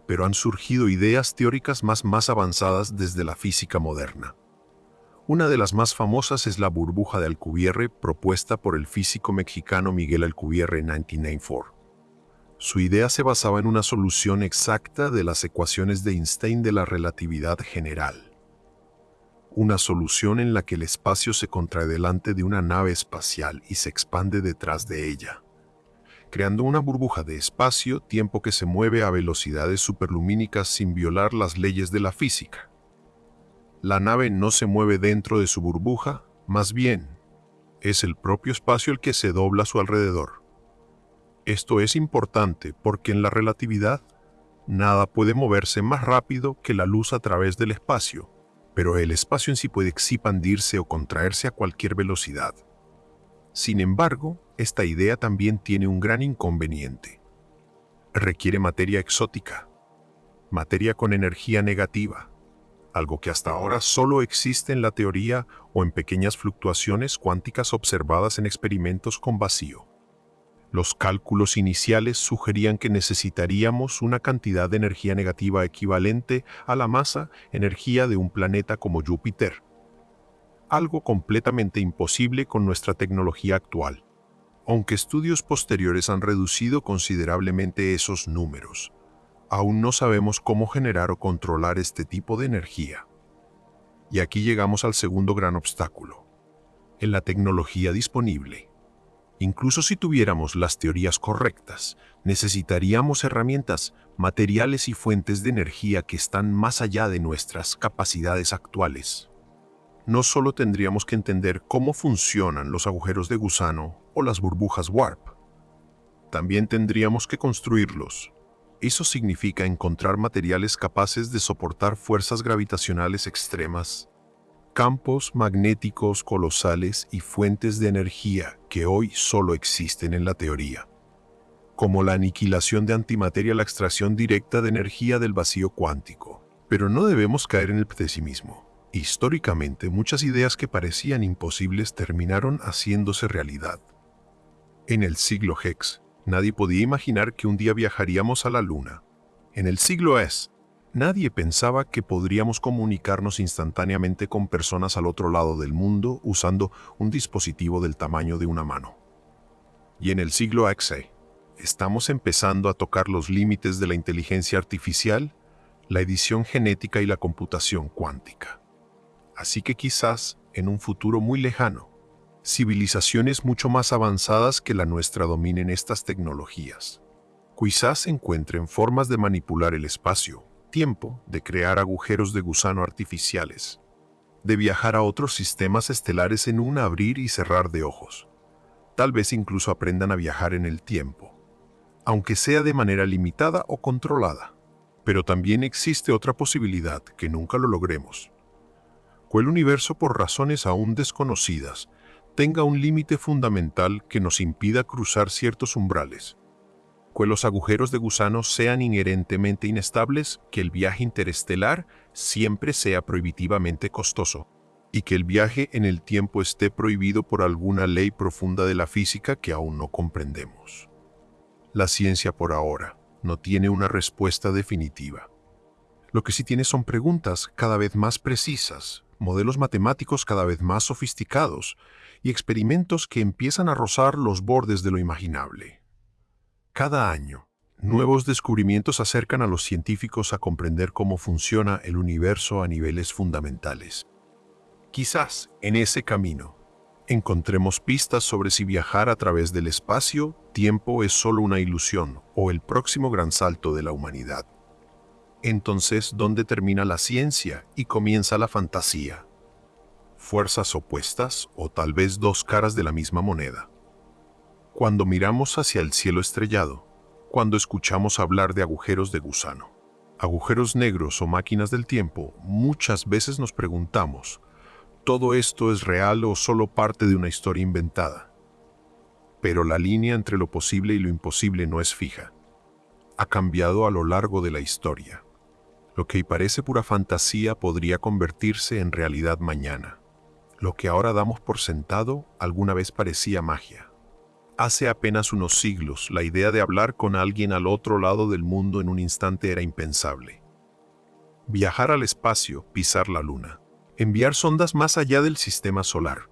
Pero han surgido ideas teóricas más avanzadas desde la física moderna. Una de las más famosas es la burbuja de Alcubierre, propuesta por el físico mexicano Miguel Alcubierre en 1994. Su idea se basaba en una solución exacta de las ecuaciones de Einstein de la relatividad general. Una solución en la que el espacio se contrae delante de una nave espacial y se expande detrás de ella, creando una burbuja de espacio-tiempo que se mueve a velocidades superlumínicas sin violar las leyes de la física. La nave no se mueve dentro de su burbuja, más bien, es el propio espacio el que se dobla a su alrededor. Esto es importante porque en la relatividad, nada puede moverse más rápido que la luz a través del espacio, pero el espacio en sí puede expandirse o contraerse a cualquier velocidad. Sin embargo, esta idea también tiene un gran inconveniente. Requiere materia exótica, materia con energía negativa, algo que hasta ahora solo existe en la teoría o en pequeñas fluctuaciones cuánticas observadas en experimentos con vacío. Los cálculos iniciales sugerían que necesitaríamos una cantidad de energía negativa equivalente a la masa-energía de un planeta como Júpiter, algo completamente imposible con nuestra tecnología actual. Aunque estudios posteriores han reducido considerablemente esos números, aún no sabemos cómo generar o controlar este tipo de energía. Y aquí llegamos al segundo gran obstáculo, en la tecnología disponible. Incluso si tuviéramos las teorías correctas, necesitaríamos herramientas, materiales y fuentes de energía que están más allá de nuestras capacidades actuales. No solo tendríamos que entender cómo funcionan los agujeros de gusano o las burbujas warp, también tendríamos que construirlos. Eso significa encontrar materiales capaces de soportar fuerzas gravitacionales extremas, campos magnéticos colosales y fuentes de energía que hoy solo existen en la teoría, como la aniquilación de antimateria, la extracción directa de energía del vacío cuántico. Pero no debemos caer en el pesimismo. Históricamente, muchas ideas que parecían imposibles terminaron haciéndose realidad. En el siglo Hex, nadie podía imaginar que un día viajaríamos a la Luna. En el siglo S, nadie pensaba que podríamos comunicarnos instantáneamente con personas al otro lado del mundo usando un dispositivo del tamaño de una mano. Y en el siglo X, estamos empezando a tocar los límites de la inteligencia artificial, la edición genética y la computación cuántica. Así que quizás, en un futuro muy lejano, civilizaciones mucho más avanzadas que la nuestra dominen estas tecnologías. Quizás encuentren formas de manipular el espacio, tiempo, de crear agujeros de gusano artificiales, de viajar a otros sistemas estelares en un abrir y cerrar de ojos. Tal vez incluso aprendan a viajar en el tiempo, aunque sea de manera limitada o controlada. Pero también existe otra posibilidad, que nunca lo logremos. Que el universo, por razones aún desconocidas, tenga un límite fundamental que nos impida cruzar ciertos umbrales. Que los agujeros de gusano sean inherentemente inestables, que el viaje interestelar siempre sea prohibitivamente costoso, y que el viaje en el tiempo esté prohibido por alguna ley profunda de la física que aún no comprendemos. La ciencia por ahora no tiene una respuesta definitiva. Lo que sí tiene son preguntas cada vez más precisas, modelos matemáticos cada vez más sofisticados y experimentos que empiezan a rozar los bordes de lo imaginable. Cada año, nuevos descubrimientos acercan a los científicos a comprender cómo funciona el universo a niveles fundamentales. Quizás, en ese camino, encontremos pistas sobre si viajar a través del espacio-tiempo es solo una ilusión o el próximo gran salto de la humanidad. Entonces, ¿dónde termina la ciencia y comienza la fantasía? ¿Fuerzas opuestas o tal vez dos caras de la misma moneda? Cuando miramos hacia el cielo estrellado, cuando escuchamos hablar de agujeros de gusano, agujeros negros o máquinas del tiempo, muchas veces nos preguntamos, ¿todo esto es real o solo parte de una historia inventada? Pero la línea entre lo posible y lo imposible no es fija. Ha cambiado a lo largo de la historia. Lo que parece pura fantasía podría convertirse en realidad mañana. Lo que ahora damos por sentado alguna vez parecía magia. Hace apenas unos siglos, la idea de hablar con alguien al otro lado del mundo en un instante era impensable. Viajar al espacio, pisar la luna, enviar sondas más allá del sistema solar.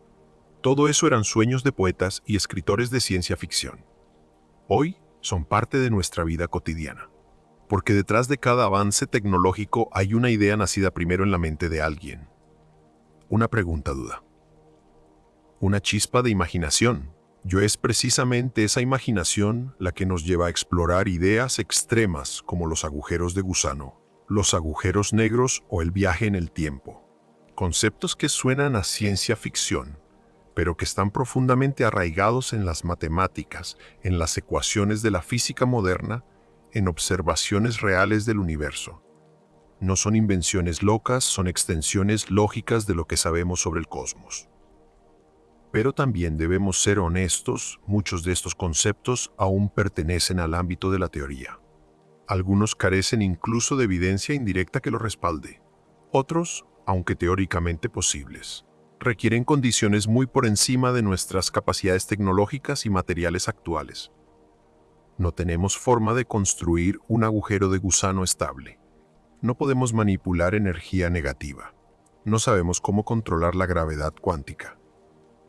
Todo eso eran sueños de poetas y escritores de ciencia ficción. Hoy son parte de nuestra vida cotidiana. Porque detrás de cada avance tecnológico hay una idea nacida primero en la mente de alguien. Una pregunta duda. Una chispa de imaginación. Es precisamente esa imaginación la que nos lleva a explorar ideas extremas como los agujeros de gusano, los agujeros negros o el viaje en el tiempo. Conceptos que suenan a ciencia ficción, pero que están profundamente arraigados en las matemáticas, en las ecuaciones de la física moderna, en observaciones reales del universo. No son invenciones locas, son extensiones lógicas de lo que sabemos sobre el cosmos. Pero también debemos ser honestos, muchos de estos conceptos aún pertenecen al ámbito de la teoría. Algunos carecen incluso de evidencia indirecta que los respalde. Otros, aunque teóricamente posibles, requieren condiciones muy por encima de nuestras capacidades tecnológicas y materiales actuales. No tenemos forma de construir un agujero de gusano estable. No podemos manipular energía negativa. No sabemos cómo controlar la gravedad cuántica.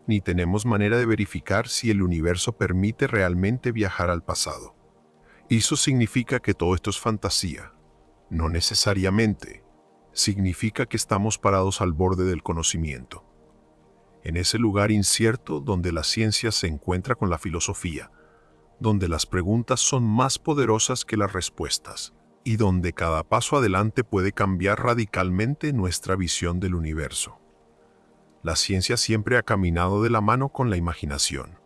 Ni tenemos manera de verificar si el universo permite realmente viajar al pasado. Eso significa que todo esto es fantasía. No necesariamente. Significa que estamos parados al borde del conocimiento. En ese lugar incierto donde la ciencia se encuentra con la filosofía, donde las preguntas son más poderosas que las respuestas, y donde cada paso adelante puede cambiar radicalmente nuestra visión del universo. La ciencia siempre ha caminado de la mano con la imaginación.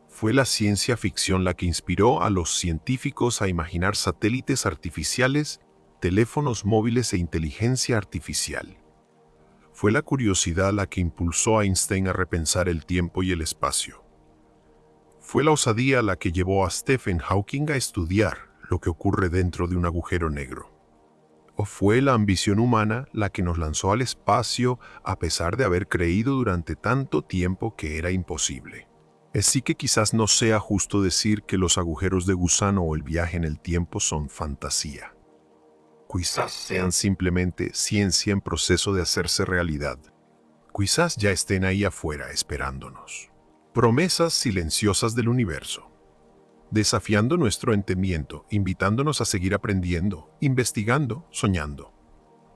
Fue la ciencia ficción la que inspiró a los científicos a imaginar satélites artificiales, teléfonos móviles e inteligencia artificial. Fue la curiosidad la que impulsó a Einstein a repensar el tiempo y el espacio. Fue la osadía la que llevó a Stephen Hawking a estudiar lo que ocurre dentro de un agujero negro. ¿O fue la ambición humana la que nos lanzó al espacio a pesar de haber creído durante tanto tiempo que era imposible? Así que quizás no sea justo decir que los agujeros de gusano o el viaje en el tiempo son fantasía. Quizás sean simplemente ciencia en proceso de hacerse realidad. Quizás ya estén ahí afuera esperándonos. Promesas silenciosas del universo, desafiando nuestro entendimiento, invitándonos a seguir aprendiendo, investigando, soñando.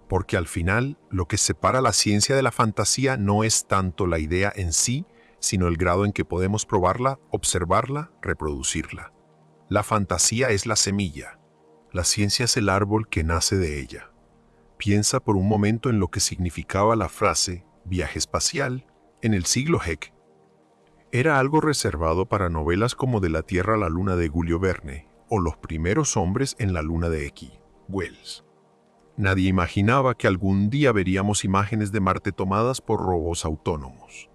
Porque al final, lo que separa la ciencia de la fantasía no es tanto la idea en sí, sino el grado en que podemos probarla, observarla, reproducirla. La fantasía es la semilla. La ciencia es el árbol que nace de ella. Piensa por un momento en lo que significaba la frase viaje espacial en el siglo Heck. Era algo reservado para novelas como De la Tierra a la Luna de Julio Verne o Los primeros hombres en la Luna de X. Wells. Nadie imaginaba que algún día veríamos imágenes de Marte tomadas por robots autónomos,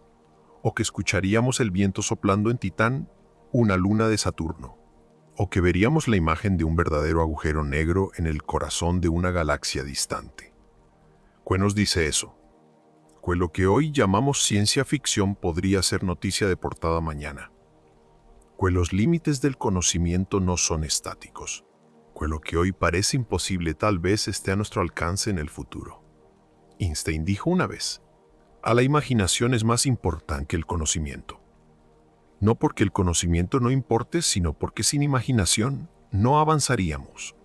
o que escucharíamos el viento soplando en Titán, una luna de Saturno, o que veríamos la imagen de un verdadero agujero negro en el corazón de una galaxia distante. ¿Qué nos dice eso? Que lo que hoy llamamos ciencia ficción podría ser noticia de portada mañana. Que los límites del conocimiento no son estáticos. que lo que hoy parece imposible tal vez esté a nuestro alcance en el futuro. Einstein dijo una vez, a la imaginación es más importante que el conocimiento. No porque el conocimiento no importe, sino porque sin imaginación no avanzaríamos.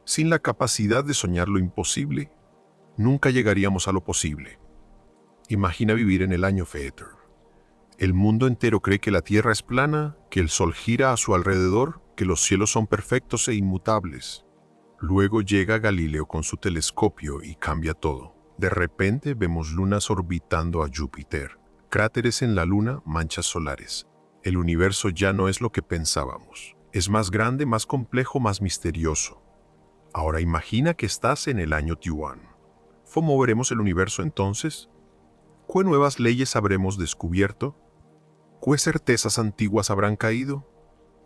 Sin la capacidad de soñar lo imposible, nunca llegaríamos a lo posible. Imagina vivir en el año Fetter. El mundo entero cree que la Tierra es plana, que el Sol gira a su alrededor, que los cielos son perfectos e inmutables. Luego llega Galileo con su telescopio y cambia todo. De repente vemos lunas orbitando a Júpiter, cráteres en la Luna, manchas solares. El universo ya no es lo que pensábamos. Es más grande, más complejo, más misterioso. Ahora imagina que estás en el año Tiwan. ¿Cómo veremos el universo entonces? ¿Qué nuevas leyes habremos descubierto? ¿Qué certezas antiguas habrán caído?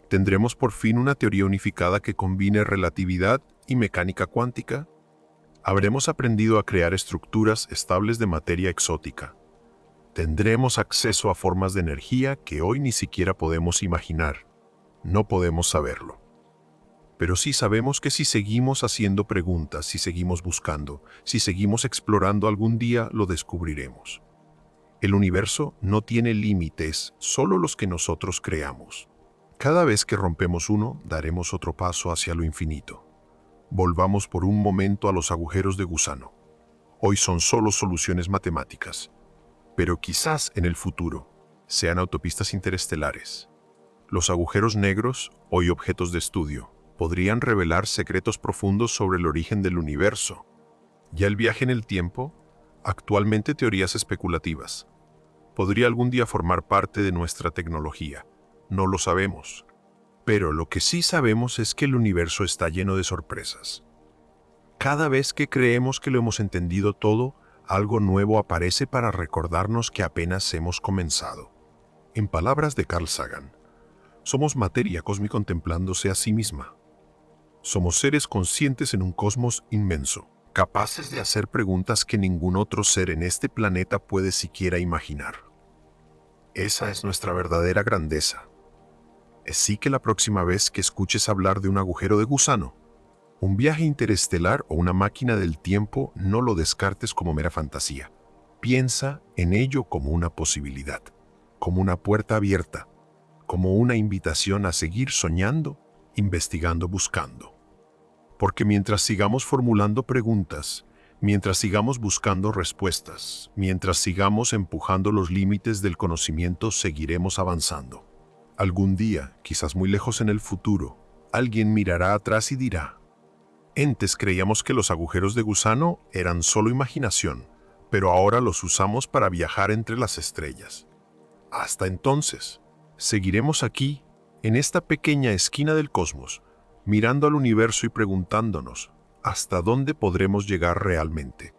¿Tendremos por fin una teoría unificada que combine relatividad y mecánica cuántica? ¿Habremos aprendido a crear estructuras estables de materia exótica? ¿Tendremos acceso a formas de energía que hoy ni siquiera podemos imaginar? No podemos saberlo. Pero sí sabemos que si seguimos haciendo preguntas, si seguimos buscando, si seguimos explorando, algún día lo descubriremos. El universo no tiene límites, solo los que nosotros creamos. Cada vez que rompemos uno, daremos otro paso hacia lo infinito. Volvamos por un momento a los agujeros de gusano. Hoy son solo soluciones matemáticas, pero quizás en el futuro sean autopistas interestelares. Los agujeros negros, hoy objetos de estudio, podrían revelar secretos profundos sobre el origen del universo. Ya el viaje en el tiempo, actualmente teorías especulativas, podría algún día formar parte de nuestra tecnología. No lo sabemos. Pero lo que sí sabemos es que el universo está lleno de sorpresas. Cada vez que creemos que lo hemos entendido todo, algo nuevo aparece para recordarnos que apenas hemos comenzado. En palabras de Carl Sagan, somos materia cósmica contemplándose a sí misma. Somos seres conscientes en un cosmos inmenso, capaces de hacer preguntas que ningún otro ser en este planeta puede siquiera imaginar. Esa es nuestra verdadera grandeza. Así que la próxima vez que escuches hablar de un agujero de gusano, un viaje interestelar o una máquina del tiempo, no lo descartes como mera fantasía. Piensa en ello como una posibilidad, como una puerta abierta, como una invitación a seguir soñando, investigando, buscando. Porque mientras sigamos formulando preguntas, mientras sigamos buscando respuestas, mientras sigamos empujando los límites del conocimiento, seguiremos avanzando. Algún día, quizás muy lejos en el futuro, alguien mirará atrás y dirá: antes creíamos que los agujeros de gusano eran solo imaginación, pero ahora los usamos para viajar entre las estrellas. Hasta entonces, seguiremos aquí, en esta pequeña esquina del cosmos, mirando al universo y preguntándonos, ¿hasta dónde podremos llegar realmente?